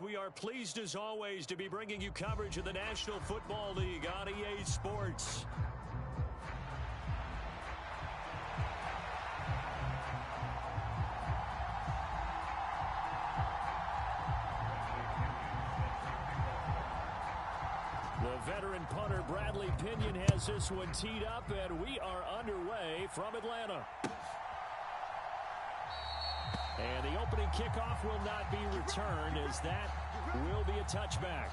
We are pleased as always to be bringing you coverage of the National Football League on EA Sports. The veteran punter Bradley Pinion has this one teed up, and we are underway from Atlanta. And the opening kickoff will not be returned, as that will be a touchback.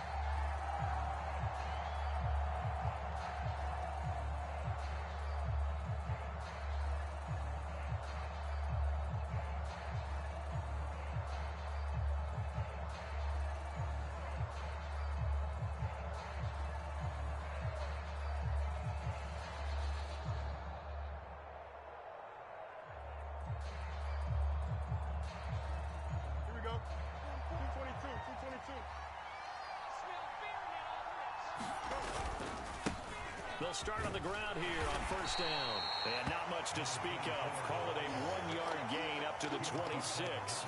They'll start on the ground here on first down. And not much to speak of. Call it a 1-yard gain up to the 26.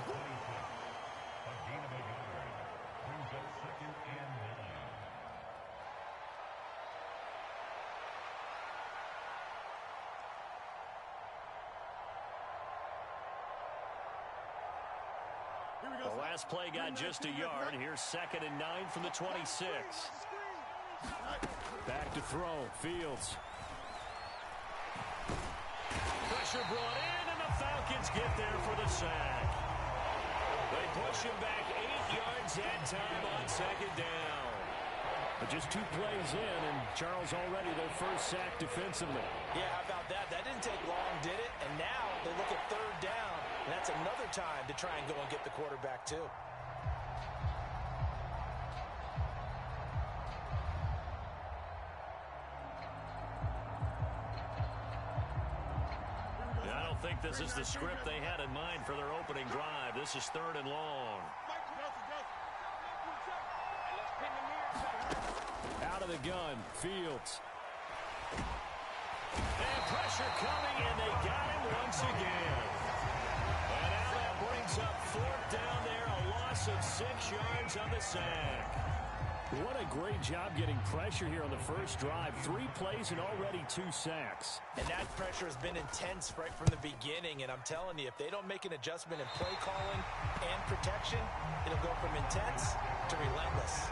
The last play got just a yard. Here's 2nd and 9 from the 26. Back to throw. Fields. Pressure brought in, and the Falcons get there for the sack. They push him back 8 yards that time on 2nd down. But just 2 plays in, and Charles already their first sack defensively. Yeah, how about that? That didn't take long, did it? And now they look at 3rd down, and that's another time to try and go and get the quarterback too. I don't think this is the script they had in mind for their opening drive. This is 3rd and long. Out of the gun, Fields. And pressure coming, and they got him once again. And now that brings up 4th down there, a loss of 6 yards on the sack. What a great job getting pressure here on the first drive. 3 plays and already 2 sacks. And that pressure has been intense right from the beginning. And I'm telling you, if they don't make an adjustment in play calling and protection, it'll go from intense to relentless.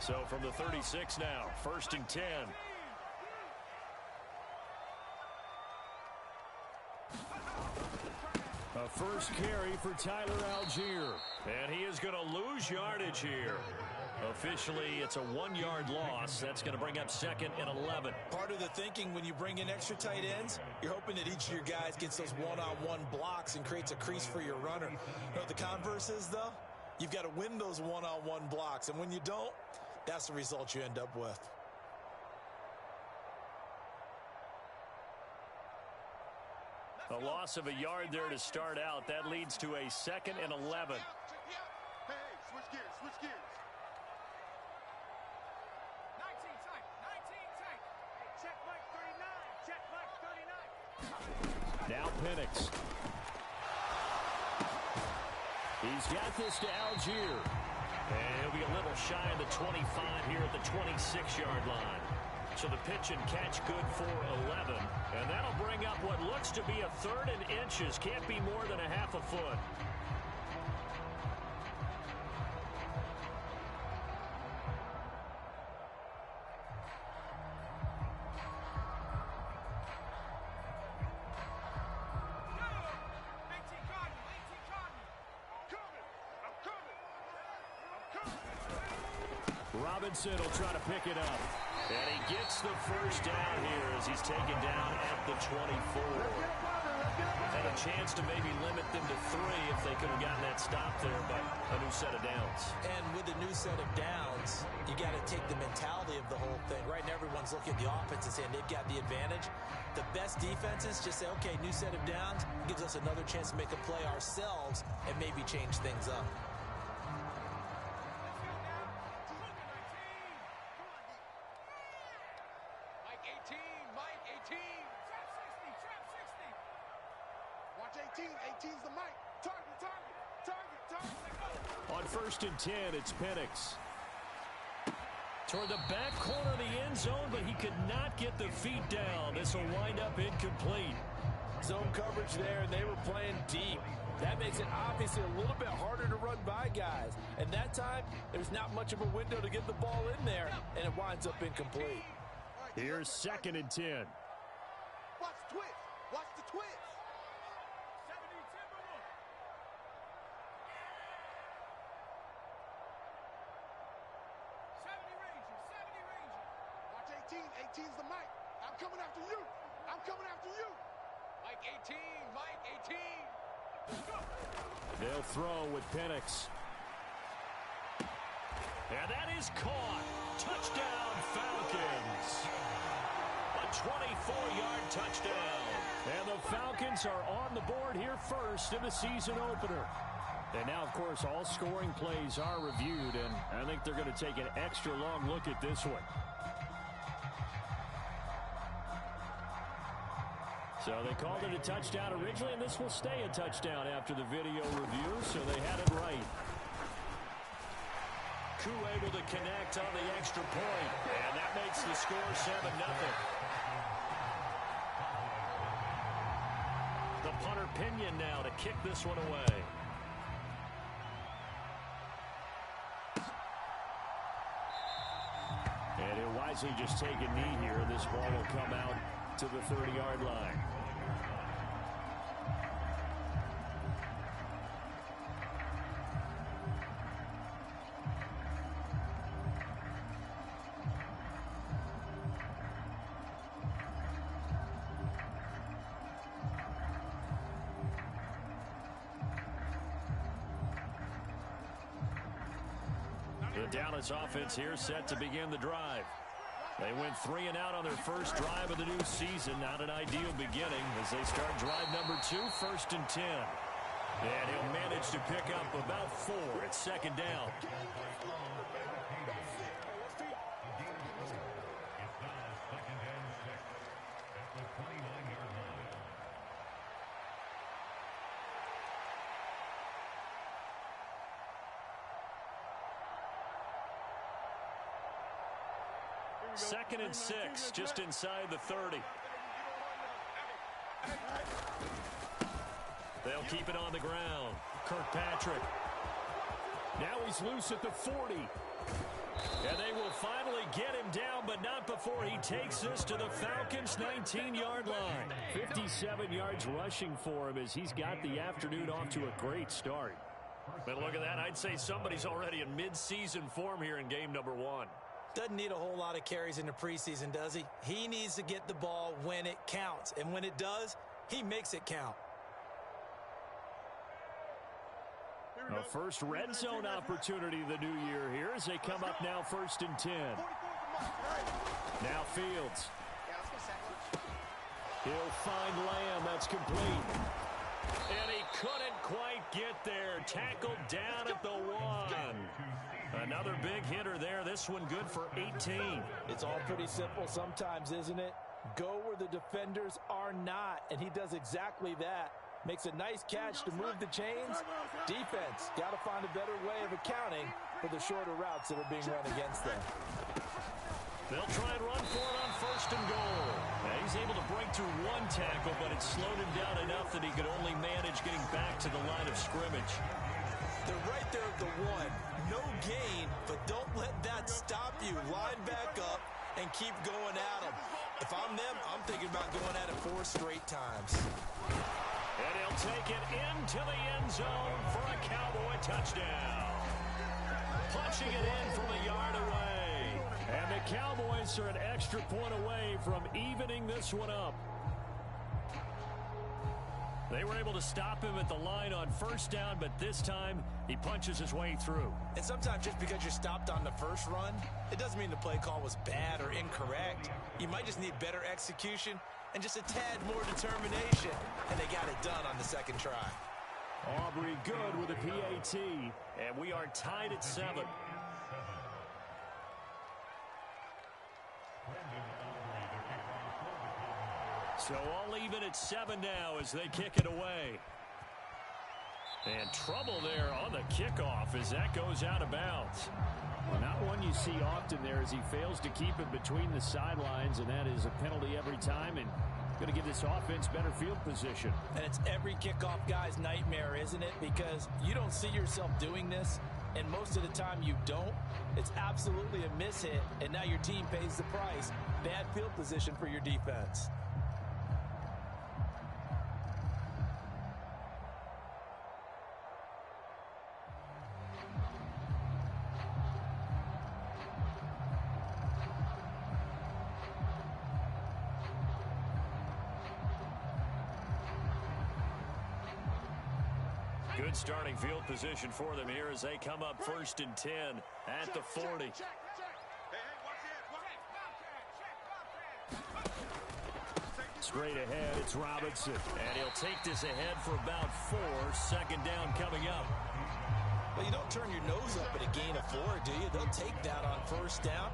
So from the 36 now, 1st and 10. A first carry for Tyler Algier. And he is going to lose yardage here. Officially, it's a 1-yard loss. That's going to bring up 2nd and 11. Part of the thinking when you bring in extra tight ends, you're hoping that each of your guys gets those one-on-one blocks and creates a crease for your runner. You know what the converse is, though? You've got to win those one-on-one blocks. And when you don't, that's the result you end up with. A loss of a yard there to start out. That leads to a 2nd and 11. Hey, switch gears, switch gears. 19 tight, 19 tight. Hey, check mark 39, check mark 39. Now Penix. He's got this to Algier. And he'll be a little shy of the 25 here at the 26-yard line. So the pitch and catch good for 11. And that'll bring up what looks to be a 3rd and inches. Can't be more than a half a foot. Robinson will try to pick it up. And he gets the first down here as he's taken down at the 24. Had a chance to maybe limit them to 3 if they could have gotten that stop there, but a new set of downs. And with a new set of downs, you got to take the mentality of the whole thing. Right now, everyone's looking at the offense and saying they've got the advantage. The best defenses just say, okay, new set of downs, gives us another chance to make a play ourselves and maybe change things up. Mike 18, Mike 18. Trap 60, trap 60. Watch 18, 18's the Mike. Target, target, target, target. Let go. On 1st and 10, it's Penix. Toward the back corner of the end zone, but he could not get the feet down. This will wind up incomplete. Zone coverage there, and they were playing deep. That makes it obviously a little bit harder to run by guys. And that time, there's not much of a window to get the ball in there, and it winds up incomplete. Here's 2nd and 10. Watch the twist. Watch the twist. 70 Timberwolves. 70 Rangers, 70 Rangers. Watch 18, 18's the Mike. I'm coming after you. I'm coming after you. Mike 18, Mike 18. Let's go. They'll throw with Penix. And that is caught. Touchdown, Falcons. A 24-yard touchdown. And the Falcons are on the board here first in the season opener. And now, of course, all scoring plays are reviewed, and I think they're going to take an extra long look at this one. So they called it a touchdown originally, and this will stay a touchdown after the video review, so they had it right. Koo able to connect on the extra point, and that makes the score 7-0. The punter Pinion now to kick this one away. And he'll wisely just take a knee here. This ball will come out to the 30-yard line. The Dallas offense here set to begin the drive. They went 3 and out on their first drive of the new season. Not an ideal beginning as they start drive number 2, 1st and 10. And he'll manage to pick up about 4 at 2nd down. Second and 6, just inside the 30. They'll keep it on the ground. Kirkpatrick. Now he's loose at the 40. And they will finally get him down, but not before he takes this to the Falcons' 19-yard line. 57 yards rushing for him as he's got the afternoon off to a great start. But look at that. I'd say somebody's already in mid-season form here in game number 1. Doesn't need a whole lot of carries in the preseason, does he? He needs to get the ball when it counts. And when it does, he makes it count. A first red zone opportunity the new year here as they come up now 1st and 10. Now Fields. He'll find Lamb. That's complete. And he couldn't quite get there. Tackled down at the 1. Another big hitter there. This one good for 18. It's all pretty simple sometimes, isn't it? Go where the defenders are not, and he does exactly that. Makes a nice catch to move the chains. Defense, got to find a better way of accounting for the shorter routes that are being run against them. They'll try and run for it on 1st and goal. Now he's able to break through 1 tackle, but it slowed him down enough that he could only manage getting back to the line of scrimmage. They're right there at the 1. No gain, but don't let that stop you. Line back up and keep going at them. If I'm them, I'm thinking about going at it 4 straight times. And he'll take it into the end zone for a Cowboy touchdown. Punching it in from a yard away. And the Cowboys are an extra point away from evening this one up. They were able to stop him at the line on first down, but this time he punches his way through. And sometimes just because you're stopped on the first run, it doesn't mean the play call was bad or incorrect. You might just need better execution and just a tad more determination. And they got it done on the second try. Aubrey good with a PAT, and we are tied at 7. So all even at 7 now as they kick it away. And trouble there on the kickoff as that goes out of bounds. Well, not one you see often there as he fails to keep it between the sidelines, and that is a penalty every time, and going to give this offense better field position. And it's every kickoff guy's nightmare, isn't it? Because you don't see yourself doing this, and most of the time you don't. It's absolutely a mishit, and now your team pays the price. Bad field position for your defense. Good starting field position for them here as they come up 1st and 10 at the 40. Straight ahead, it's Robinson. And he'll take this ahead for about 4. Second down coming up. Well, you don't turn your nose up at a gain of 4, do you? They'll take that on first down.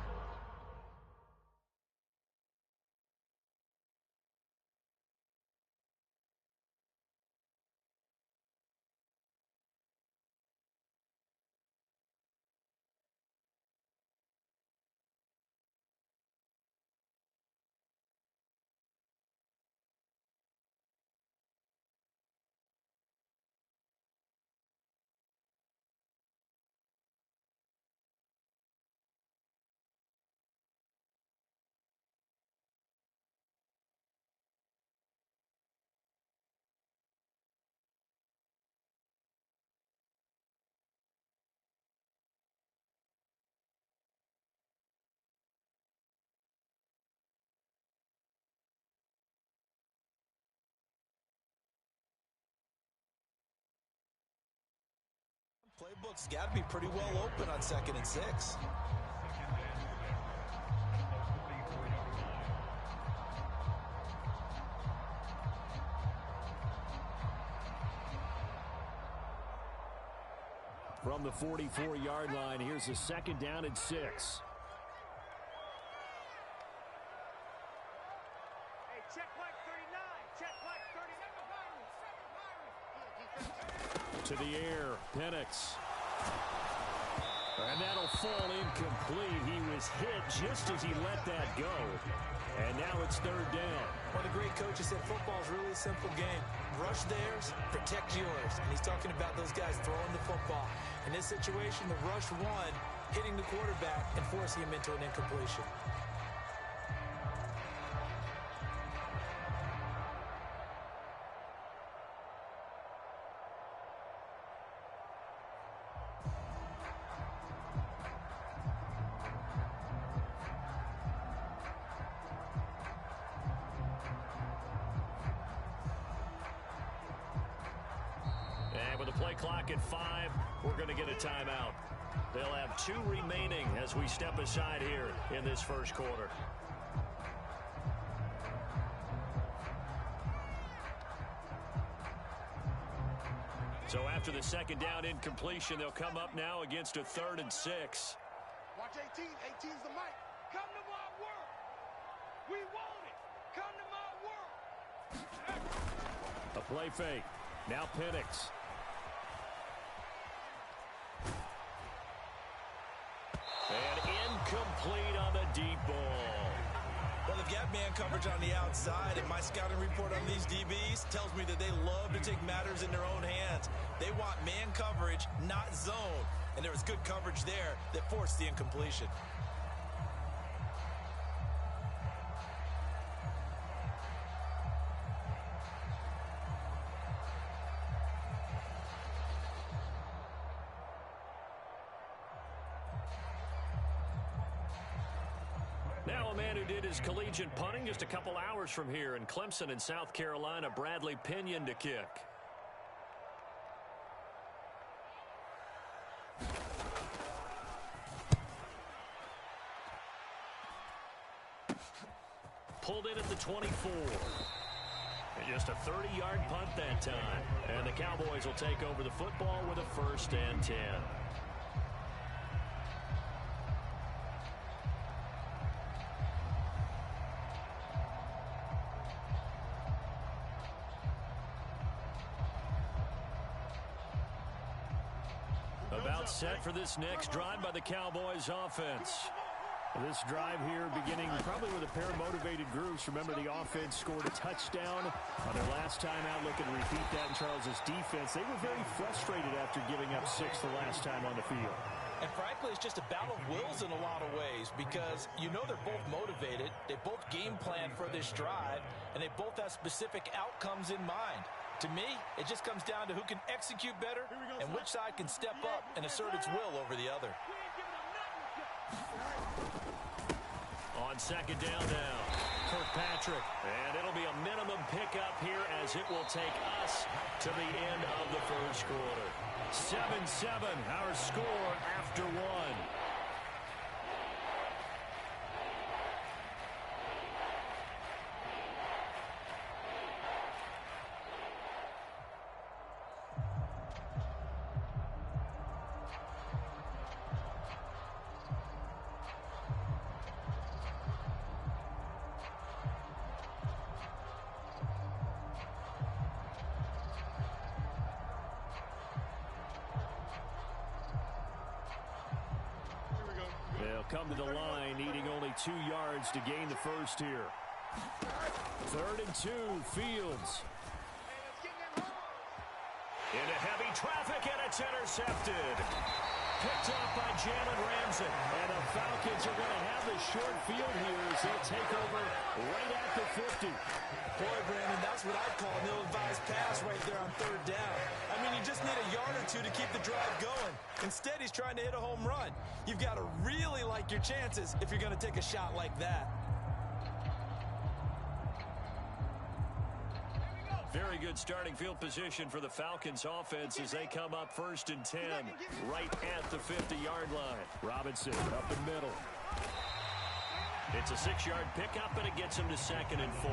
Playbook's got to be pretty well open on 2nd and 6. From the 44-yard line, here's a 2nd down and 6. To the air, Penix. And that'll fall incomplete. He was hit just as he let that go. And now it's 3rd down. One of the great coaches said football's really a simple game. Rush theirs, protect yours. And he's talking about those guys throwing the football. In this situation, the rush one, hitting the quarterback and forcing him into an incompletion. With the play clock at 5, we're going to get a timeout. They'll have 2 remaining as we step aside here in this first quarter. So after the 2nd down incompletion, they'll come up now against a 3rd and 6. Watch 18. 18's the mic. Come to my work. We want it. Come to my work. A play fake. Now Penix. And incomplete on the deep ball. Well, they've got man coverage on the outside, and my scouting report on these DBs tells me that they love to take matters in their own hands. They want man coverage, not zone. And there was good coverage there that forced the incompletion. man who did his collegiate punting just a couple hours from here in Clemson in South Carolina, Bradley Pinion to kick. Pulled in at the 24. And just a 30-yard punt that time. And the Cowboys will take over the football with a 1st and 10. About set for this next drive by the Cowboys offense. This drive here beginning probably with a pair of motivated groups. Remember, the offense scored a touchdown on their last time out. Looking to repeat that in Charles's defense. They were very frustrated after giving up 6 the last time on the field. And frankly, it's just a battle of wills in a lot of ways because you know they're both motivated. They both game plan for this drive, and they both have specific outcomes in mind. To me, it just comes down to who can execute better and which side can step up and assert its will over the other. On 2nd down now, Kirkpatrick. And it'll be a minimum pickup here as it will take us to the end of the 1st quarter. 7-7, our score after 1. Come to the line, needing only 2 yards to gain the 1st here. 3rd and 2, Fields. Into heavy traffic, and it's intercepted. Picked off by Jalen Ramsey. And the Falcons are going to have the short field here as they'll take over right at the 50. Boy, Brandon, that's what I'd call an ill-advised pass right there on 3rd down. I mean, you just need a yard or 2 to keep the drive going. Instead, he's trying to hit a home run. You've got to really like your chances if you're going to take a shot like that. Very good starting field position for the Falcons offense as they come up 1st and 10 right at the 50-yard line. Robinson up the middle. It's a 6-yard pickup, and it gets him to 2nd and 4.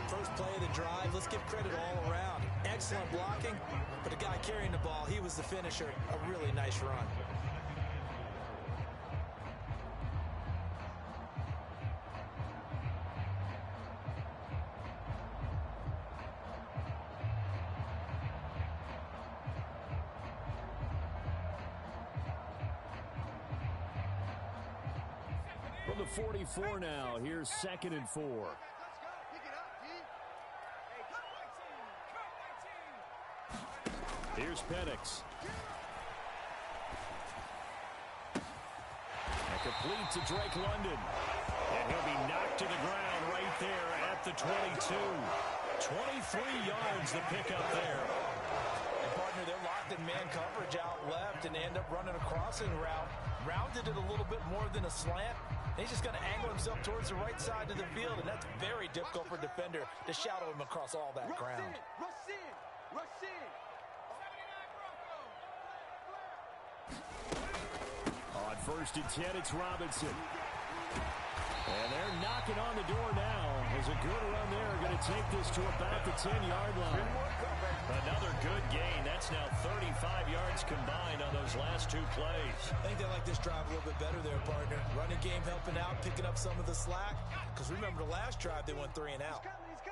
First play of the drive, let's give credit all around. Excellent blocking, but the guy carrying the ball, he was the finisher. A really nice run. From the 44 now, here's 2nd and 4. Here's Penix. And complete to Drake London. And he'll be knocked to the ground right there at the 22. 23 yards the pickup there. And partner, they're locked in man coverage out left, and they end up running a crossing route. Rounded it a little bit more than a slant. He's just going to angle himself towards the right side of the field, and that's very difficult for a defender to shadow him across all that ground. Rush in! Rush in! On 1st and 10, it's Robinson. And they're knocking on the door now. As a good run there, going to take this to about the 10-yard line. Another good gain. That's now 35 yards combined on those last 2 plays. I think they like this drive a little bit better there, partner. Running game helping out, picking up some of the slack. Because remember, the last drive, they went 3 and out.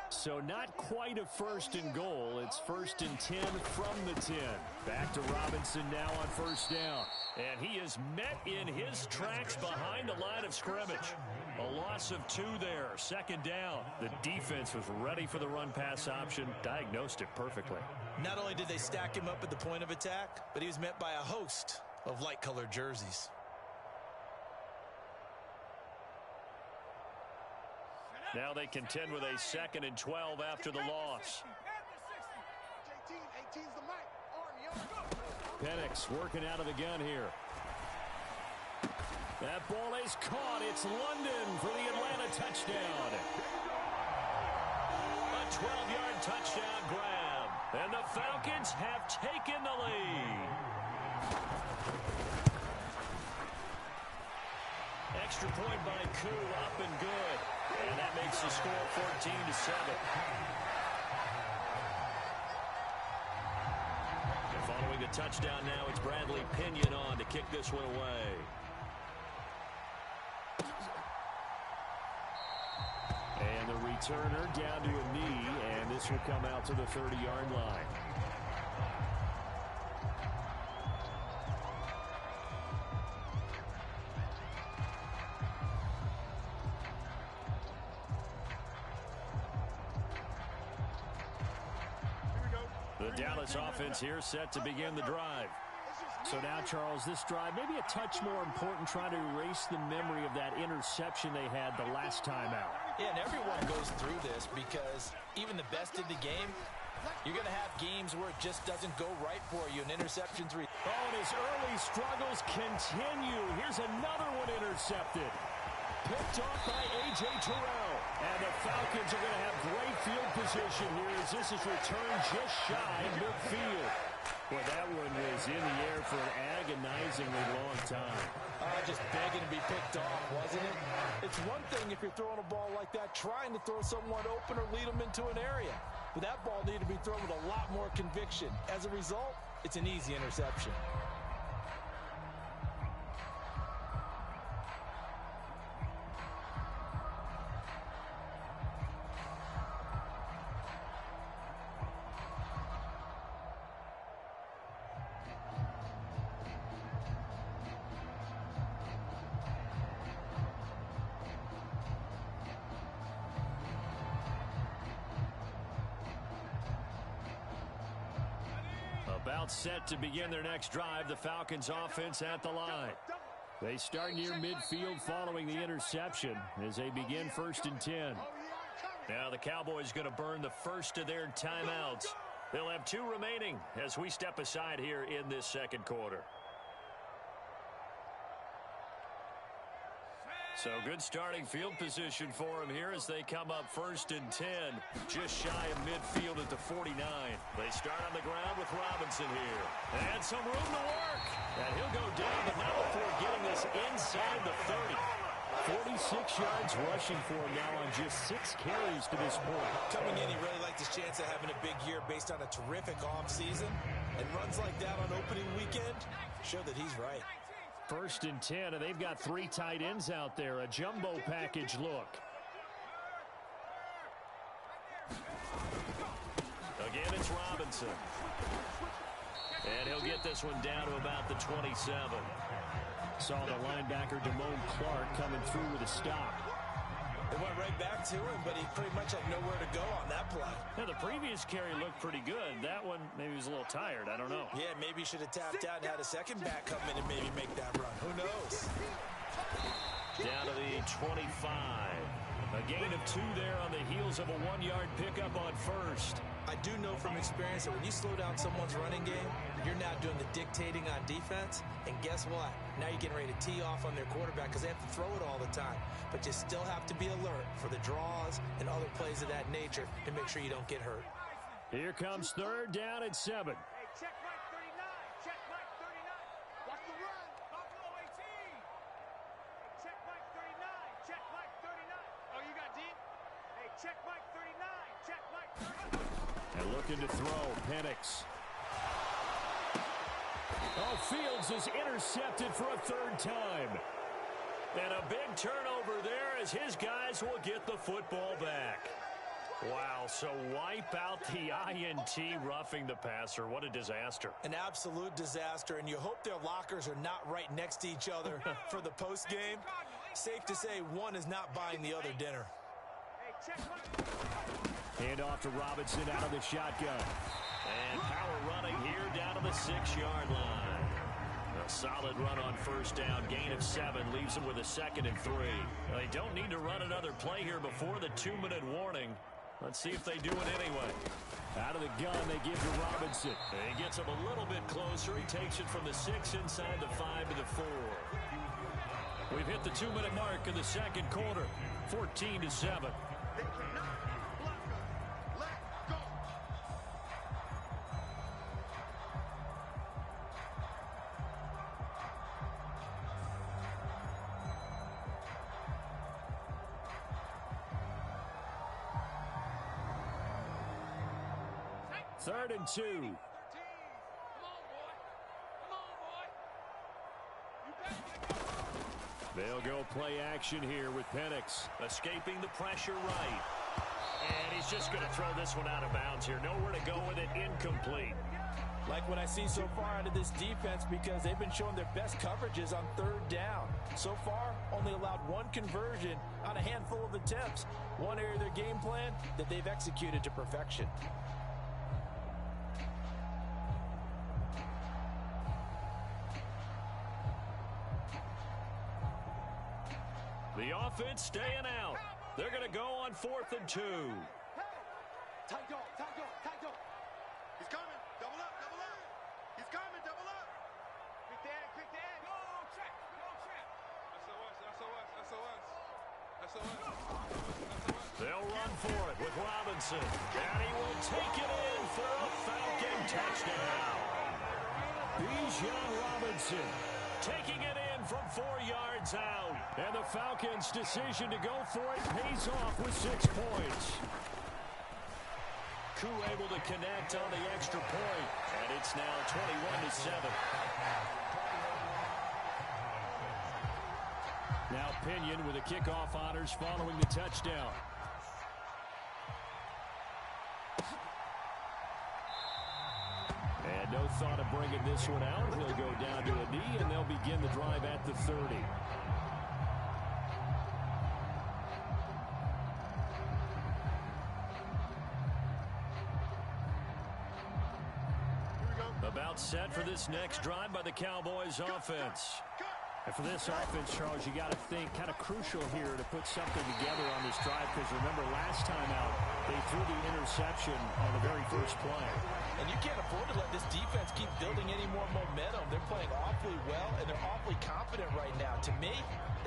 So not quite a 1st and goal. It's 1st and 10 from the 10. Back to Robinson now on 1st down. And he is met in his tracks behind the line of scrimmage. A loss of 2 there. 2nd down. The defense was ready for the run-pass option. Diagnosed it perfectly. Not only did they stack him up at the point of attack, but he was met by a host of light-colored jerseys. Now they contend with a 2nd and 12 after the loss. Penix working out of the gun here. That ball is caught. It's London for the Atlanta touchdown. A 12-yard touchdown grab. And the Falcons have taken the lead. Extra point by Koo, up and good. And that makes the score 14-7. And following the touchdown now, it's Bradley Pinion on to kick this one away. And the returner down to a knee, and this will come out to the 30-yard line. The Dallas offense here set to begin the drive. So now, Charles, this drive maybe a touch more important, trying to erase the memory of that interception they had the last time out. Yeah, and everyone goes through this because even the best in the game, you're going to have games where it just doesn't go right for you, and interceptions. Oh, and his early struggles continue. Here's another one intercepted. Picked off by A.J. Terrell. And the Falcons are going to have great field position here as this is returned just shy of midfield. Well, that one was in the air for an agonizingly long time. Just begging to be picked off, wasn't it? It's one thing if you're throwing a ball like that, trying to throw someone open or lead them into an area. But that ball needed to be thrown with a lot more conviction. As a result, it's an easy interception. About set to begin their next drive, the Falcons offense at the line. They start near midfield following the interception as they begin 1st and 10. Now the Cowboys going to burn the first of their timeouts. They'll have 2 remaining as we step aside here in this second quarter. So good starting field position for them here as they come up 1st and 10, just shy of midfield at the 49. They start on the ground with Robinson here. And some room to work. And he'll go down, but not before getting this inside the 30. 46 yards rushing for him now on just 6 carries to this point. Coming in, he really liked his chance of having a big year based on a terrific offseason. And runs like that on opening weekend show that he's right. 1st and 10, and they've got 3 tight ends out there. A jumbo package look. Again, it's Robinson. And he'll get this one down to about the 27. Saw the linebacker Damone Clark coming through with a stop. It went right back to him, but he pretty much had nowhere to go on that play. Now, the previous carry looked pretty good. That one, maybe he was a little tired. I don't know. Yeah, maybe he should have tapped out and had a second back come in and maybe make that run. Who knows? Down to the 25. A gain of 2 there on the heels of a 1-yard pickup on 1st. I do know from experience that when you slow down someone's running game, you're now doing the dictating on defense. And guess what? Now you're getting ready to tee off on their quarterback because they have to throw it all the time. But you still have to be alert for the draws and other plays of that nature to make sure you don't get hurt. Here comes 3rd down and 7. Hey, check Mike 39. Check Mike 39. Watch the run. Buffalo 18. Hey, check Mike 39. Check Mike 39. Oh, you got deep? Hey, check Mike 39. Check Mike 39. And looking to throw, Penix. Oh, Fields is intercepted for a 3rd time. And a big turnover there as his guys will get the football back. Wow, so wipe out the INT roughing the passer. What a disaster. An absolute disaster, and you hope their lockers are not right next to each other for the post game. Safe to say one is not buying the other dinner. Hey, check Mike. Hand off to Robinson out of the shotgun. And power running here down to the 6-yard line. A solid run on 1st down. Gain of 7 leaves them with a 2nd and 3. They don't need to run another play here before the 2-minute warning. Let's see if they do it anyway. Out of the gun, they give to Robinson. He gets him a little bit closer. He takes it from the 6 inside the 5 to the 4. We've hit the 2-minute mark in the second quarter. 14-7. They cannot block us. Let go. Third and 2. Come on, boy. Come on, boy. You better get it. They'll go play action here with Penix. Escaping the pressure right. And he's just going to throw this one out of bounds here. Nowhere to go with it. Incomplete. Like what I see so far out of this defense, because they've been showing their best coverages on third down. So far, only allowed one conversion on a handful of attempts. One area of their game plan that they've executed to perfection. The offense staying out. They're going to go on 4th and 2. Tight dog, tight dog, tight dog. He's coming. Double up, double up. He's coming, double up. Quick the end, quick the end. Go, check, go, check. SOS. They'll run for it with Robinson. And he will take it in for a Falcon touchdown. Bijan Robinson taking it in from 4 yards out. And the Falcons' decision to go for it pays off with 6 points. Koo able to connect on the extra point. And it's now 21-7. Now Pinion with the kickoff honors following the touchdown. And no thought of bringing this one out. He'll go down to a knee, and they'll begin the drive at the 30. About set for this next drive by the Cowboys offense. And for this offense, Charles, you got to think kind of crucial here to put something together on this drive, because remember last time out they threw the interception on the very first play. And you can't afford to let this defense keep building any more momentum. They're playing awfully well, and they're awfully confident right now. To me,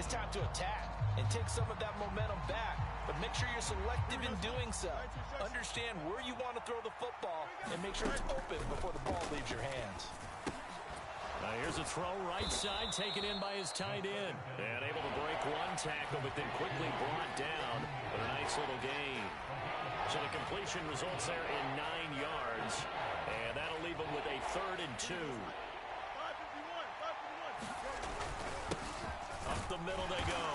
it's time to attack and take some of that momentum back. But make sure you're selective in doing so. Understand where you want to throw the football and make sure it's open before the ball leaves your hands. Now here's a throw right side, taken in by his tight end. And able to break one tackle, but then quickly brought down with a nice little gain. So the completion results there in 9 yards. And that'll leave him with a 3rd and 2. Up the middle they go.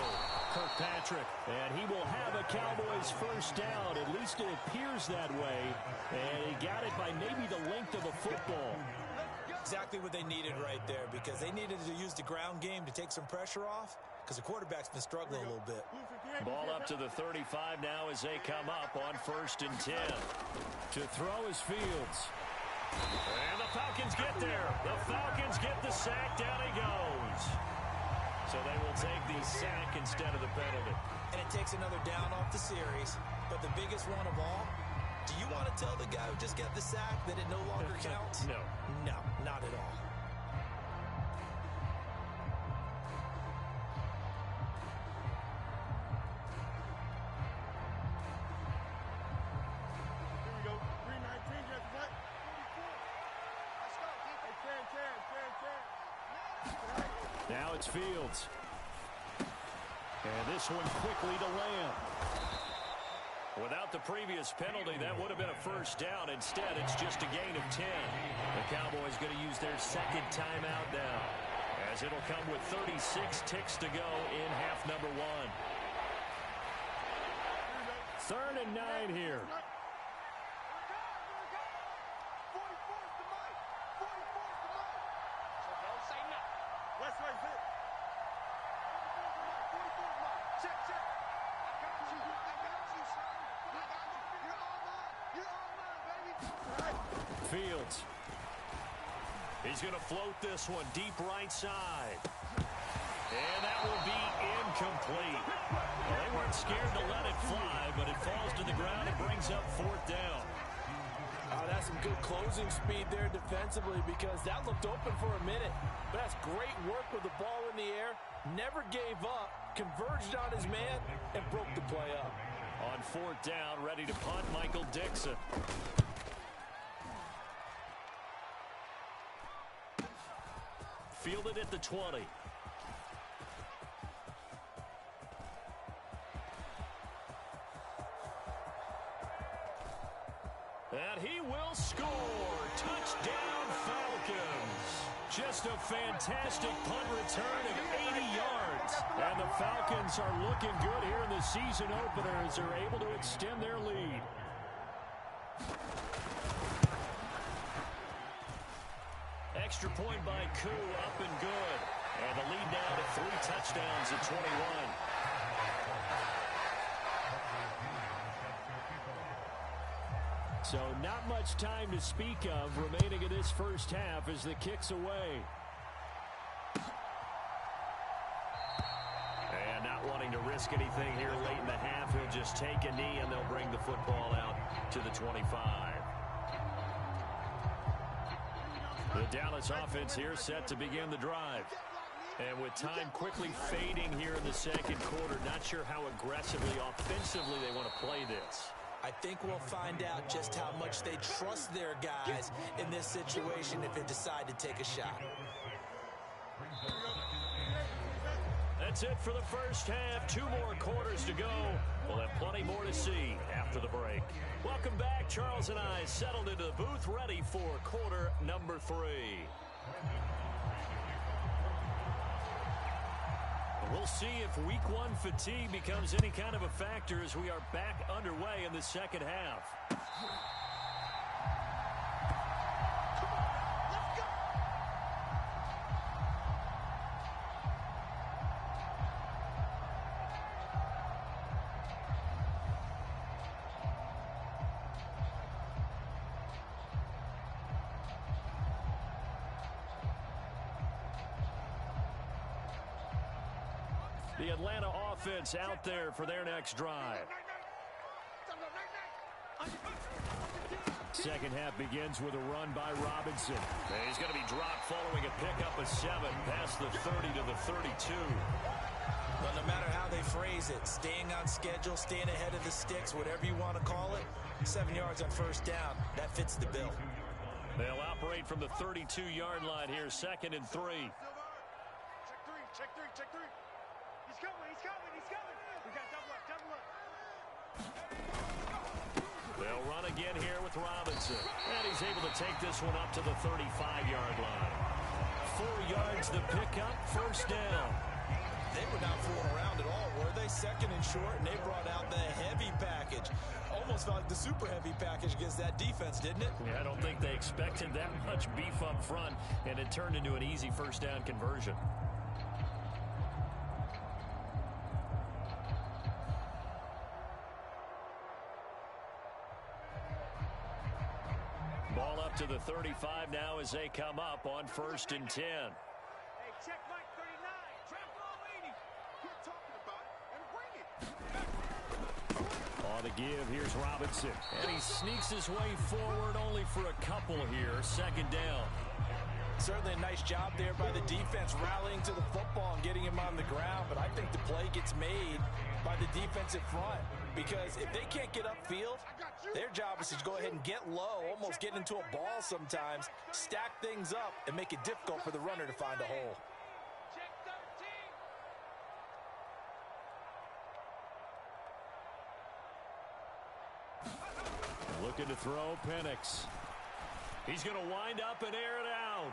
Kirkpatrick. And he will have a Cowboys first down. At least it appears that way. And he got it by maybe the length of a football. Exactly what they needed right there, because they needed to use the ground game to take some pressure off, because the quarterback's been struggling a little bit. Ball up to the 35 now as they come up on 1st and 10. To throw is Fields. And the Falcons get there. The Falcons get the sack. Down he goes. So they will take the sack instead of the penalty. And it takes another down off the series. But the biggest one of all, do you want to tell the guy who just got the sack that it no longer counts? No. No, not at all. Here we go. 319, just what? 44. Let's go. Hey, 10. Now it's Fields. And this one quickly to Lamb. Without the previous penalty, that would have been a first down. Instead, it's just a gain of 10. The Cowboys going to use their second timeout now, as it'll come with 36 ticks to go in half number 1. 3rd and 9 here. 44's the mic. 44's the mic. So don't say nothing. What's right there? 44's mic. Check, check. I got you. I got you, son. I got you. You're all mine. You're all mine, baby. Fields. He's going to float this one deep right side. And that will be incomplete. Well, they weren't scared to let it fly, but it falls to the ground and brings up 4th down. Oh, that's some good closing speed there defensively, because that looked open for a minute. But that's great work with the ball in the air, never gave up, converged on his man, and broke the play up. On fourth down, ready to punt, Michael Dixon. Fielded at the 20. And he will score. Touchdown, Falcons. Just a fantastic punt return of 80 yards. And the Falcons are looking good here in the season opener as they're able to extend their lead. Extra point by Koo, up and good. And the lead now to 3 touchdowns at 21. So not much time to speak of remaining in this first half as the kick's away. And not wanting to risk anything here late in the half, he'll just take a knee and they'll bring the football out to the 25. The Dallas offense here set to begin the drive. And with time quickly fading here in the second quarter, not sure how aggressively, offensively they want to play this. I think we'll find out just how much they trust their guys in this situation if they decide to take a shot. That's it for the first half. 2 more quarters to go. We'll have plenty more to see after the break. Welcome back. Charles and I settled into the booth ready for quarter number 3. We'll see if week 1 fatigue becomes any kind of a factor as we are back underway in the second half. The Atlanta offense out there for their next drive. Second half begins with a run by Robinson. And he's going to be dropped following a pickup of 7 past the 30 to the 32. Well, no matter how they phrase it, staying on schedule, staying ahead of the sticks, whatever you want to call it, 7 yards on first down, that fits the bill. They'll operate from the 32-yard line here, 2nd and 3. Check three. He's coming. We got double up. They'll run again here with Robinson. And he's able to take this one up to the 35-yard line. 4 yards the pickup, first down. They were not fooling around at all, were they? 2nd and short, and they brought out the heavy package. Almost felt like the super heavy package against that defense, didn't it? Yeah, I don't think they expected that much beef up front, and it turned into an easy first down conversion. Ball up to the 35 now as they come up on 1st and 10. Hey, check Mike 39. Trap ball 80. Quit talking about it and bring it. On the give, here's Robinson. And he sneaks his way forward only for a couple here. 2nd down. Certainly a nice job there by the defense rallying to the football and getting him on the ground. But I think the play gets made by the defensive front. Because if they can't get upfield, their job is to go ahead and get low, almost get into a ball sometimes, stack things up, and make it difficult for the runner to find a hole. Check 13. Looking to throw, Penix. He's going to wind up and air it out.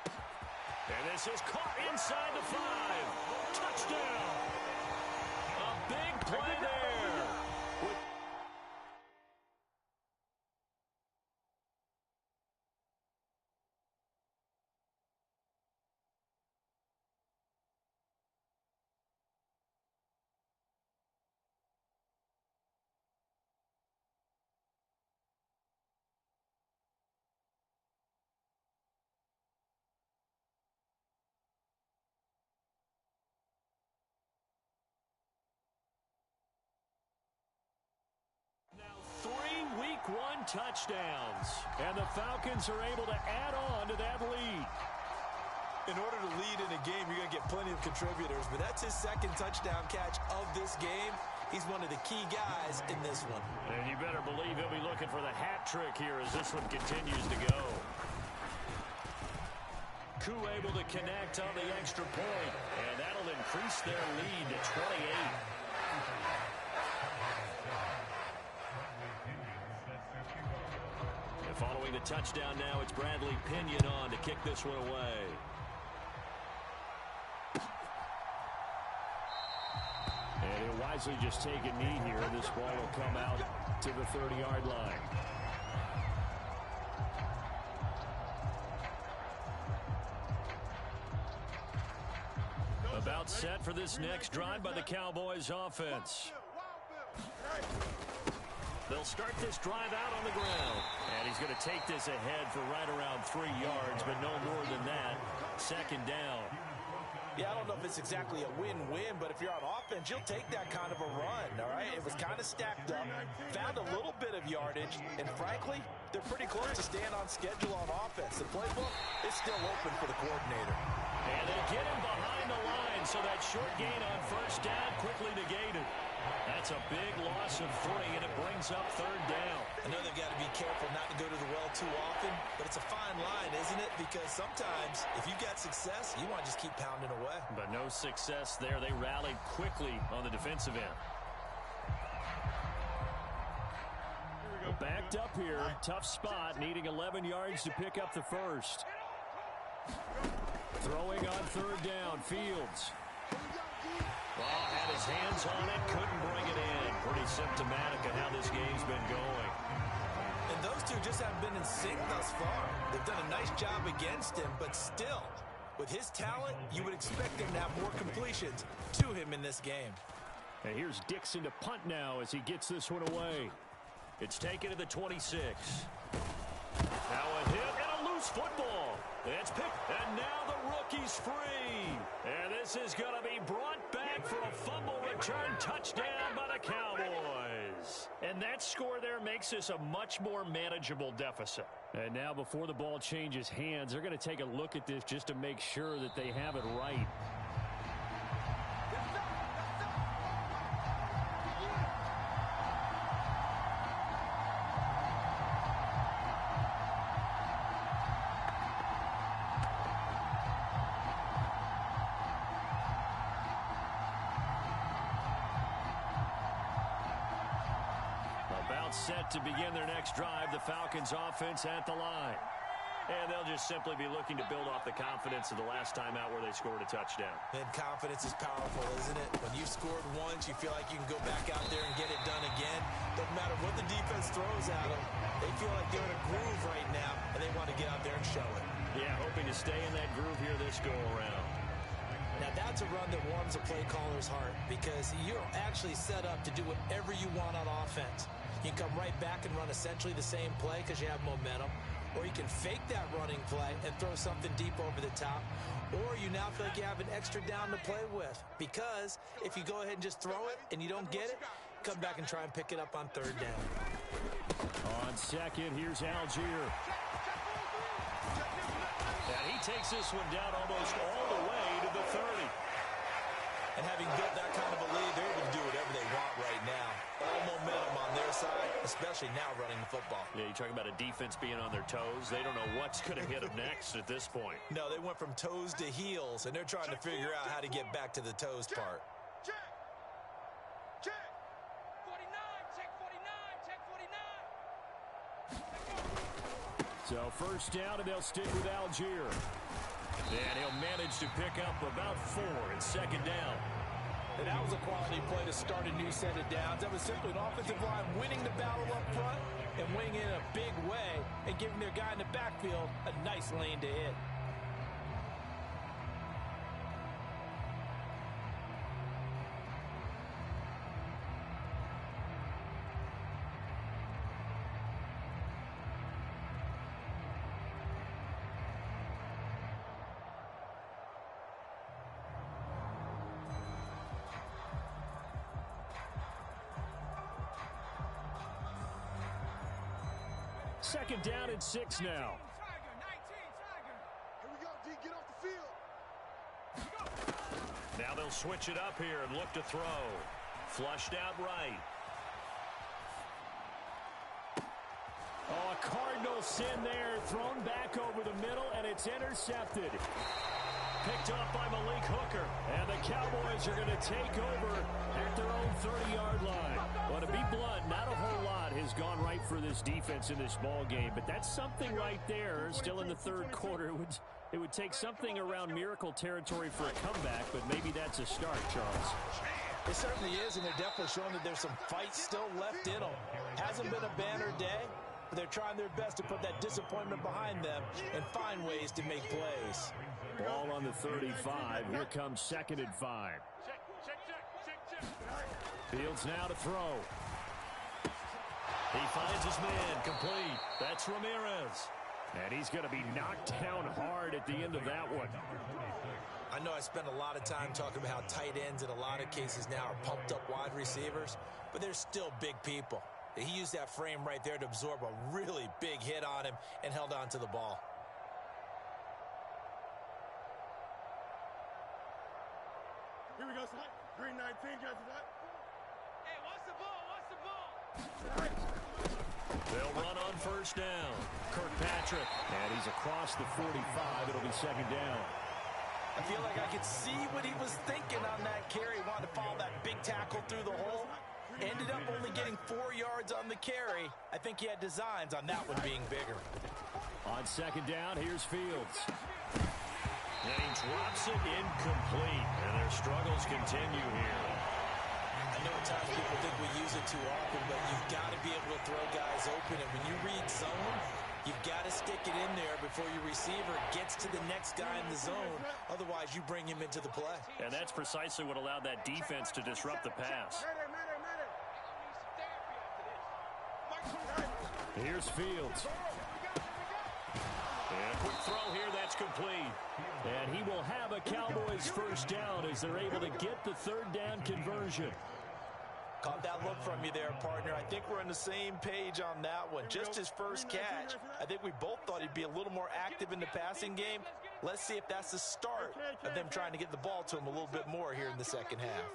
And this is caught inside the 5. Touchdown. A big play there. Week 1 touchdowns, and the Falcons are able to add on to that lead. In order to lead in a game, you're going to get plenty of contributors, but that's his second touchdown catch of this game. He's one of the key guys in this one. And you better believe he'll be looking for the hat trick here as this one continues to go. Koo able to connect on the extra point, and that'll increase their lead to 28. And following the touchdown now, it's Bradley Pinion on to kick this one away. And he'll wisely just take a knee here. This ball will come out to the 30-yard line. About set for this next drive by the Cowboys offense. They'll start this drive out on the ground. And he's going to take this ahead for right around 3 yards, but no more than that. Second down. Yeah, I don't know if it's exactly a win-win, but if you're on offense, you'll take that kind of a run, all right? It was kind of stacked up, found a little bit of yardage, and frankly, they're pretty close to staying on schedule on offense. The playbook is still open for the coordinator. And they get him behind the line, so that short gain on first down quickly negated. That's a big loss of 3, and it brings up third down. I know they've got to be careful not to go to the well too often, but it's a fine line, isn't it? Because sometimes, if you've got success, you want to just keep pounding away. But no success there. They rallied quickly on the defensive end. Backed up here, tough spot, needing 11 yards to pick up the first. Throwing on third down, Fields. Well, had his hands on it, couldn't bring it in. Pretty symptomatic of how this game's been going. And those two just haven't been in sync thus far. They've done a nice job against him, but still, with his talent, you would expect him to have more completions to him in this game. And here's Dixon to punt now as he gets this one away. It's taken to the 26. Now a hit and a loose football. It's picked, and now the rookie's free. And this is going to be brought back for a fumble return touchdown by the Cowboys. And that score there makes this a much more manageable deficit. And now before the ball changes hands, they're going to take a look at this just to make sure that they have it right. Set to begin their next drive, the Falcons offense at the line. And they'll just simply be looking to build off the confidence of the last time out where they scored a touchdown. And confidence is powerful, isn't it? When you've scored once, you feel like you can go back out there and get it done again. Doesn't matter what the defense throws at them. They feel like they're in a groove right now, and they want to get out there and show it. Yeah, hoping to stay in that groove here this go-around. Now, that's a run that warms a play caller's heart because you're actually set up to do whatever you want on offense. You can come right back and run essentially the same play because you have momentum. Or you can fake that running play and throw something deep over the top. Or you now feel like you have an extra down to play with. Because if you go ahead and just throw it and you don't get it, come back and try and pick it up on third down. On second, here's Algier. And he takes this one down almost all the way to the 30. And having built that kind of a lead, they're able to do whatever they want right now. All momentum on their side, especially now running the football. Yeah, you're talking about a defense being on their toes. They don't know what's going to hit them next at this point. No, they went from toes to heels, and they're trying to figure out how to get back to the toes part. Check. 49, check 49, check 49. So first down, and they'll stick with Algier. And he'll manage to pick up about 4 in second down. And that was a quality play to start a new set of downs. That was simply an offensive line winning the battle up front and winning it in a big way and giving their guy in the backfield a nice lane to hit. Second down and 6 now. Tiger, 19, Tiger. Here we go, D, get off the field. switch it up here and look to throw. Flushed out right. Oh, a Cardinal sin there, thrown back over the middle, and it's intercepted. Picked up by Malik Hooker, and the Cowboys are going to take over at their own 30-yard line. Well, to be blunt, not a whole lot has gone right for this defense in this ball game, but that's something right there. Still in the third quarter, it would take something around miracle territory for a comeback, but maybe that's a start, Charles. It certainly is, and they're definitely showing that there's some fight still left in them. Hasn't been a banner day, but they're trying their best to put that disappointment behind them and find ways to make plays. Ball on the 35. Here comes 2nd and 5. Fields now to throw. He finds his man complete. That's Ramirez. And he's going to be knocked down hard at the end of that one. I know I spend a lot of time talking about how tight ends in a lot of cases now are pumped up wide receivers, but they're still big people. He used that frame right there to absorb a really big hit on him and held on to the ball. Here we go, son. Green 19, guys. Hey, what's the ball? What's the ball? They'll run on first down. Kirkpatrick. And he's across the 45. It'll be 2nd down. I feel like I could see what he was thinking on that carry. Wanted to follow that big tackle through the hole. Ended up only getting 4 yards on the carry. I think he had designs on that one being bigger. On 2nd down, here's Fields. And he drops it incomplete. And their struggles continue here. I know at times people think we use it too often, but you've got to be able to throw guys open. And when you read zone, you've got to stick it in there before your receiver gets to the next guy in the zone. Otherwise, you bring him into the play. And that's precisely what allowed that defense to disrupt the pass. Here's Fields. And a quick throw here, that's complete. And he will have a Cowboys first down as they're able to get the 3rd down conversion. Caught that look from you there, partner. I think we're on the same page on that one. Just his first catch. I think we both thought he'd be a little more active in the passing game. Let's see if that's the start of them trying to get the ball to him a little bit more here in the second half.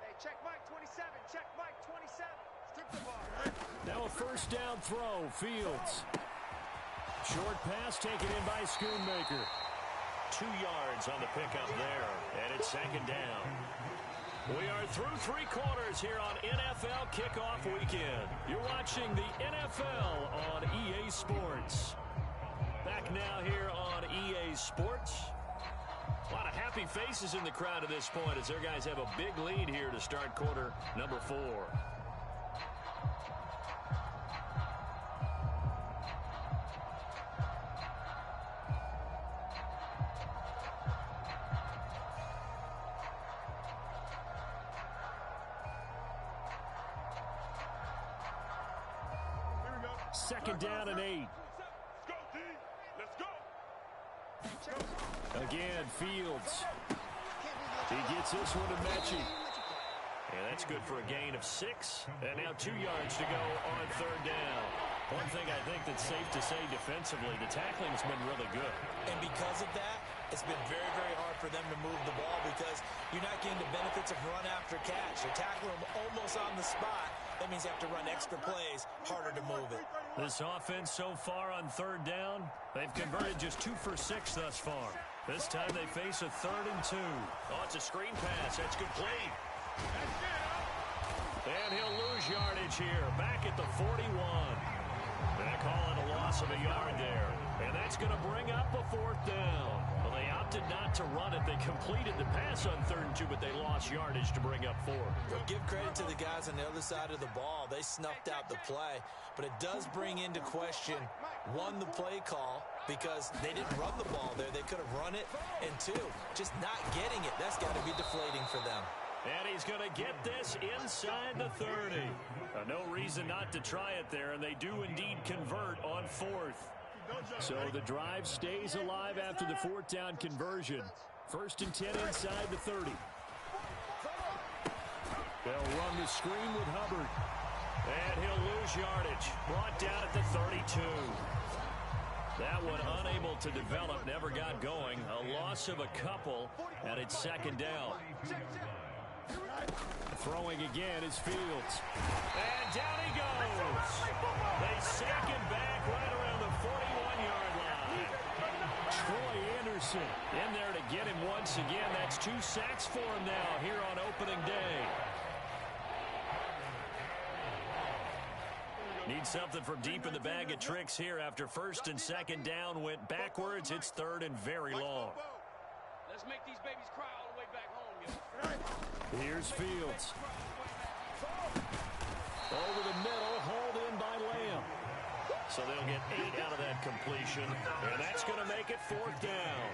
Hey, check Mike 27. Check Mike 27. Strip the ball. Now a first down throw. Fields. Short pass taken in by Schoonmaker. 2 yards on the pickup there. And it's 2nd down. We are through 3 quarters here on NFL Kickoff Weekend. You're watching the NFL on EA Sports. Back now here on EA Sports. A lot of happy faces in the crowd at this point as their guys have a big lead here to start quarter number 4. Second down and 8. Let's go. Again, Fields. He gets this one to Mechie. And that's good for a gain of 6. And now 2 yards to go on 3rd down. One thing I think that's safe to say defensively, the tackling has been really good. And because of that, it's been very, very hard for them to move the ball because you're not getting the benefits of run after catch. You're tackling them almost on the spot. That means you have to run extra plays, harder to move it. This offense so far on 3rd down, they've converted just 2 for 6 thus far. This time they face a 3rd and 2. Oh, it's a screen pass. That's complete. And he'll lose yardage here, back at the 41. They're calling a loss of a yard there. And that's going to bring up a 4th down. Well, they opted not to run it. They completed the pass on 3rd and 2, but they lost yardage to bring up 4. Well, give credit to the guys on the other side of the ball. They snuffed out the play. But it does bring into question, 1, the play call, because they didn't run the ball there. They could have run it. And 2, just not getting it. That's got to be deflating for them. And he's going to get this inside the 30. No reason not to try it there, and they do indeed convert on 4th. So the drive stays alive after the 4th down conversion. 1st and 10 inside the 30. They'll run the screen with Hubbard. And he'll lose yardage. Brought down at the 32. That one unable to develop, never got going. A loss of a couple, and it's second down. Throwing again is Fields. And down he goes. They sack him back right around the 41-yard line. Troy Anderson in there to get him once again. That's 2 sacks for him now here on opening day. Need something from deep in the bag of tricks here after first and second down went backwards. It's third and very long. Let's make these babies cry all the way back home, yo. Here's Fields. Over the middle, hauled in by Lamb. So they'll get 8 out of that completion, and that's going to make it fourth down.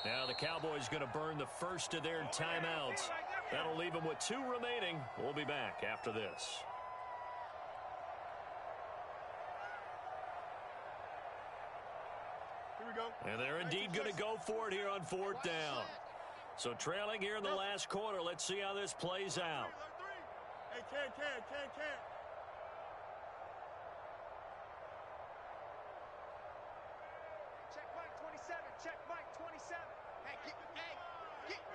Now the Cowboys going to burn the first of their timeouts. That'll leave them with 2 remaining. We'll be back after this. Here we go. And they're indeed going to go for it here on fourth down. So trailing here in the last quarter. Let's see how this plays out. Hey, can. Check Mike 27. Check Mike 27. Hey, get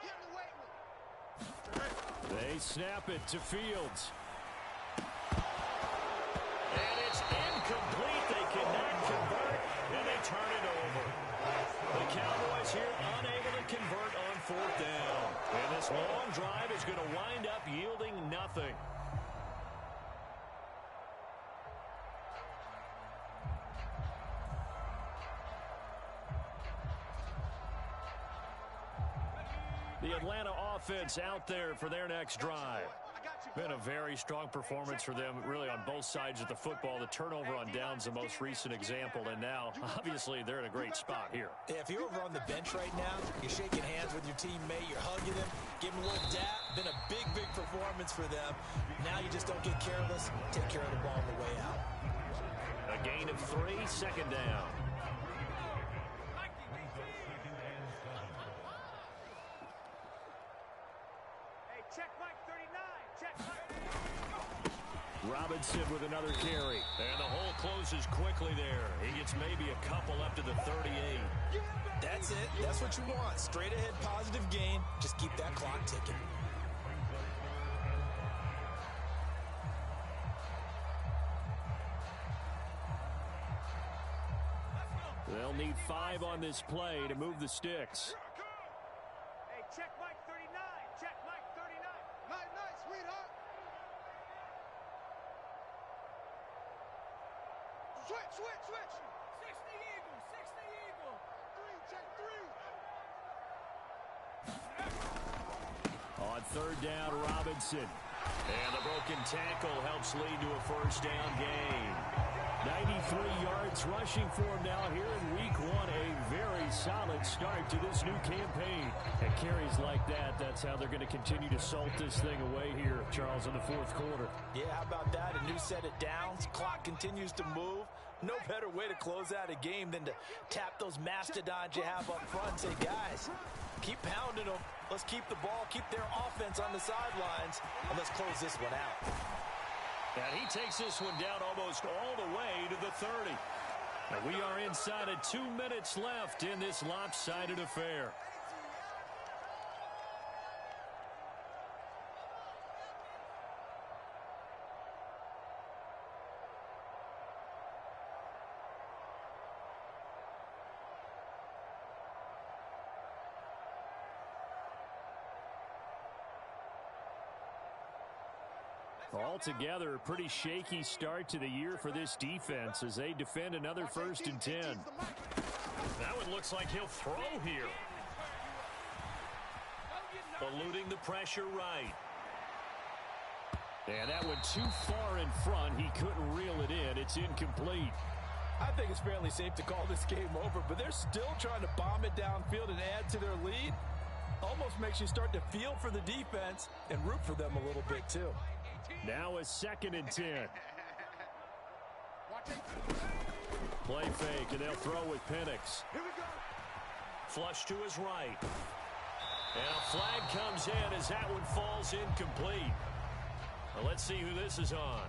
in the weight room. They snap it to Fields. And it's incomplete. They cannot convert, and they turn it over. The Cowboys here unable to convert on fourth down. And this long drive is going to wind up yielding nothing. The Atlanta offense out there for their next drive. Been a very strong performance for them, really, on both sides of the football. The turnover on downs, the most recent example, and now, obviously, they're in a great spot here. Yeah, if you're over on the bench right now, you're shaking hands with your teammate, you're hugging him, giving a little dap. Been a big performance for them. Now you just don't get careless. Take care of the ball on the way out. A gain of 3, second down. Check Mike 39. Check Mike. Robinson with another carry. And the hole closes quickly there. He gets maybe a couple up to the 38. That's it. That's what you want. Straight ahead positive gain. Just keep that clock ticking. They'll need 5 on this play to move the sticks. Hey, check Mike 39. Check Mike 39. Night, sweetheart. Switch. 60 Eagle. 3, check 3. On third down, Robinson. And the broken tackle helps lead to a first down gain. 93 yards rushing for him now here in week 1. A very solid start to this new campaign. And carries like that, that's how they're going to continue to salt this thing away here, Charles, in the fourth quarter. Yeah, how about that? A new set of downs. Clock continues to move. No better way to close out a game than to tap those mastodons you have up front and say, guys, keep pounding them. Let's keep the ball, keep their offense on the sidelines, and let's close this one out. And he takes this one down almost all the way to the 30. And we are inside of 2 minutes left in this lopsided affair. Altogether, a pretty shaky start to the year for this defense as they defend another 1st and 10. That one looks like he'll throw here. Eluding the pressure right. And that one too far in front. He couldn't reel it in. It's incomplete. I think it's fairly safe to call this game over, but they're still trying to bomb it downfield and add to their lead. Almost makes you start to feel for the defense and root for them a little bit, too. Now a 2nd and 10. Play fake, and they'll throw with Penix. Flush to his right. And a flag comes in as that one falls incomplete. Well, let's see who this is on.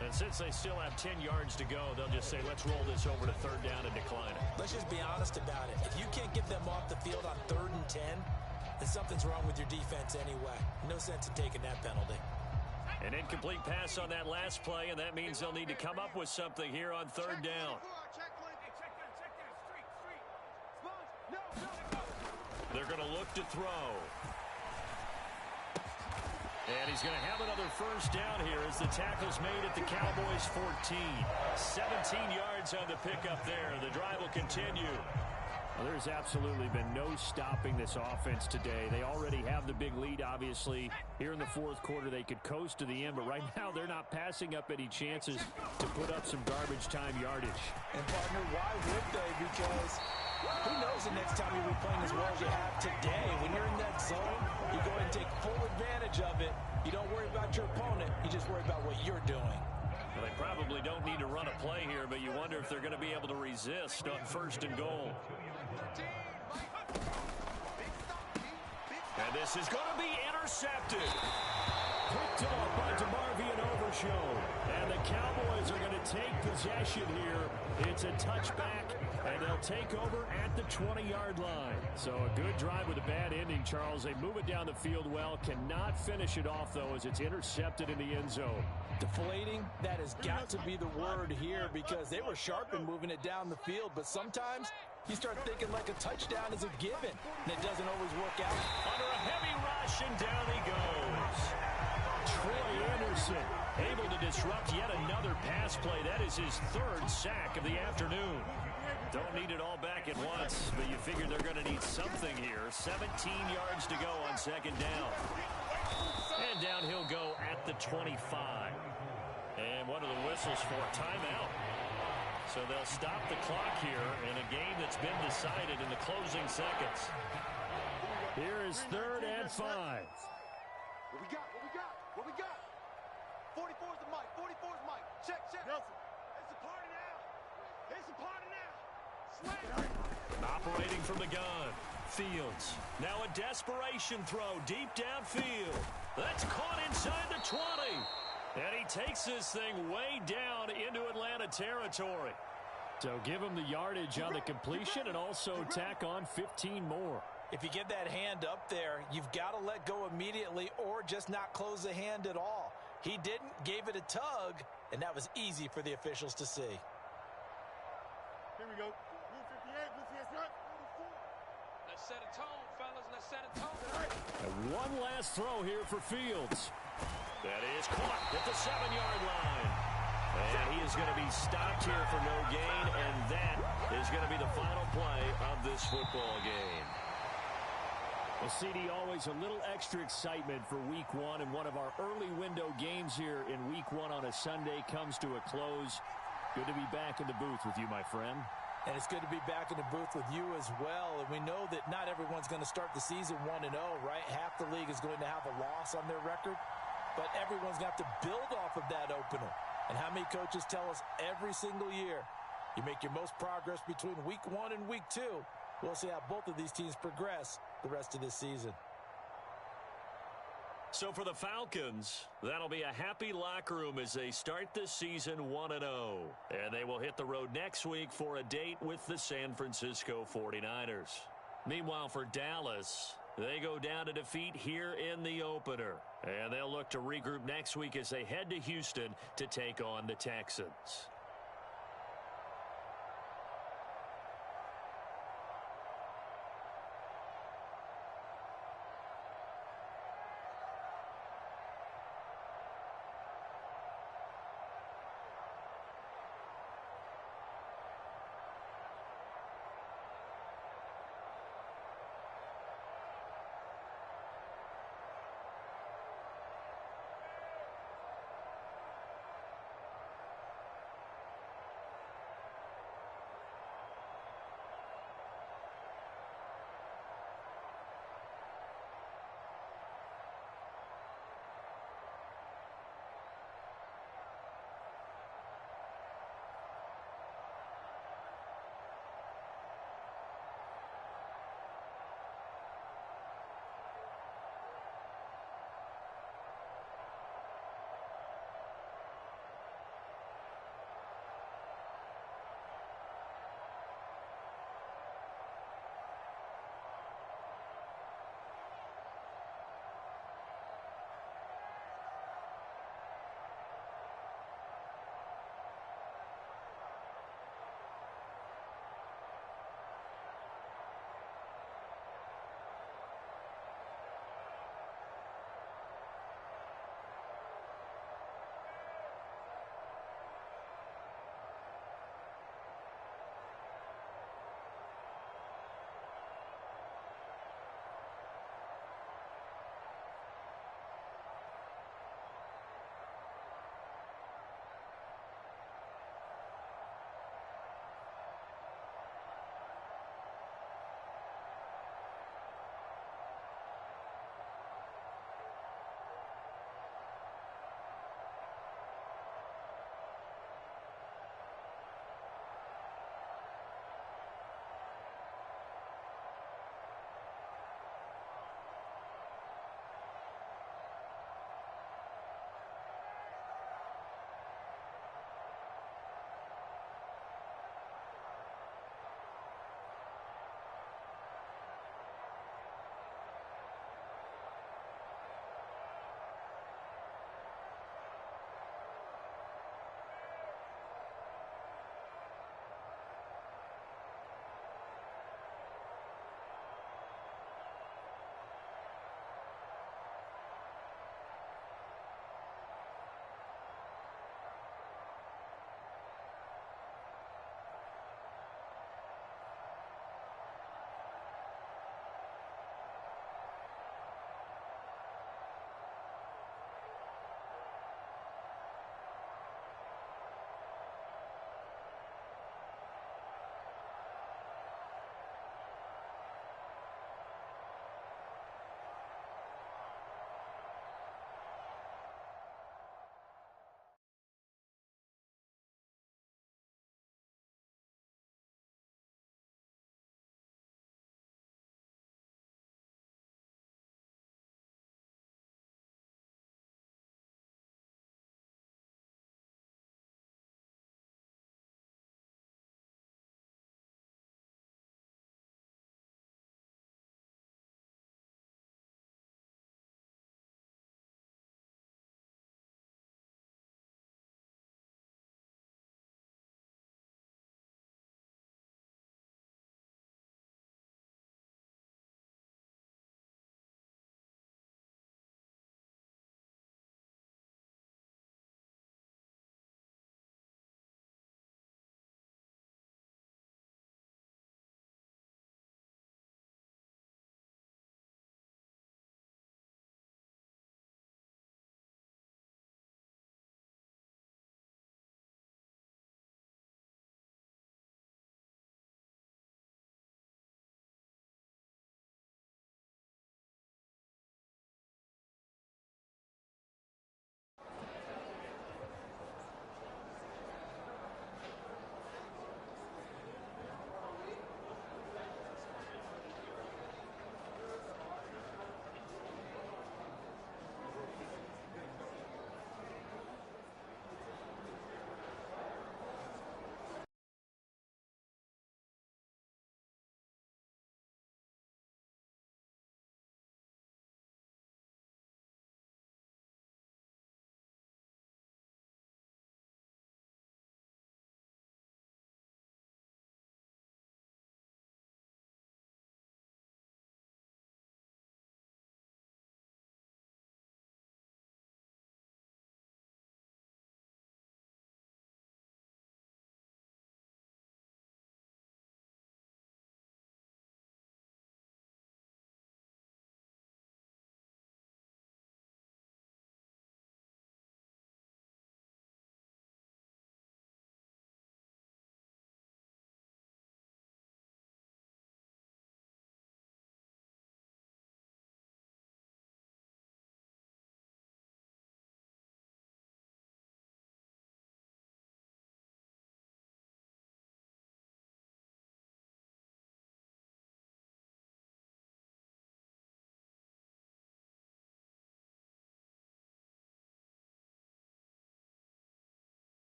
And since they still have 10 yards to go, they'll just say, let's roll this over to 3rd down and decline it. Let's just be honest about it. If you can't get them off the field on 3rd and 10, then something's wrong with your defense anyway. No sense in taking that penalty. An incomplete pass on that last play, and that means they'll need to come up with something here on 3rd down. They're going to look to throw. And he's going to have another 1st down here as the tackle's made at the Cowboys' 14. 17 yards on the pickup there. The drive will continue. Well, there's absolutely been no stopping this offense today. They already have the big lead, obviously. Here in the 4th quarter, they could coast to the end, but right now they're not passing up any chances to put up some garbage time yardage. And, partner, why would they? Because who knows the next time you'll be playing as well as you have today. When you're in that zone, you go ahead and take full advantage of it. You don't worry about your opponent. You just worry about what you're doing. Well, they probably don't need to run a play here, but you wonder if they're going to be able to resist on 1st and goal. And this is going to be intercepted. Picked off by DeMarvion Overshow. And the Cowboys are going to take possession here. It's a touchback, and they'll take over at the 20-yard line. So a good drive with a bad ending, Charles. They move it down the field well. Cannot finish it off, though, as it's intercepted in the end zone. Deflating, that has got to be the word here because they were sharp in moving it down the field, but sometimes you start thinking like a touchdown is a given, and it doesn't always work out. Under a heavy rush, and down he goes. Troy Anderson able to disrupt yet another pass play. That is his 3rd sack of the afternoon. Don't need it all back at once, but you figure they're going to need something here. 17 yards to go on 2nd down. And down he'll go at the 25. And what are the whistles for? Timeout. So they'll stop the clock here in a game that's been decided in the closing seconds. Here is 3rd and 5. What we got? What we got? What we got? 44's the mic. 44's mic. Check, check. Nelson. It's a party now. It's a party now. Slam. Operating from the gun. Fields. Now a desperation throw deep downfield. That's caught inside the 20. And he takes this thing way down into Atlanta territory. So give him the yardage on the completion and also tack on 15 more. If you get that hand up there, you've got to let go immediately or just not close the hand at all. He didn't, gave it a tug, and that was easy for the officials to see. Here we go. Blue 58, blue 58. Let's set a tone, fellas. Let's set a tone. And one last throw here for Fields. That is caught at the 7-yard line. And he is going to be stopped here for no gain, and that is going to be the final play of this football game. Well, CD, always a little extra excitement for Week 1, and one of our early window games here in Week 1 on a Sunday comes to a close. Good to be back in the booth with you, my friend. And it's good to be back in the booth with you as well. And we know that not everyone's going to start the season 1-0, right? Half the league is going to have a loss on their record. But everyone's got to build off of that opener. And how many coaches tell us every single year, you make your most progress between Week 1 and Week 2. We'll see how both of these teams progress the rest of this season. So for the Falcons, that'll be a happy locker room as they start this season 1-0. And they will hit the road next week for a date with the San Francisco 49ers. Meanwhile, for Dallas, they go down to defeat here in the opener. And they'll look to regroup next week as they head to Houston to take on the Texans.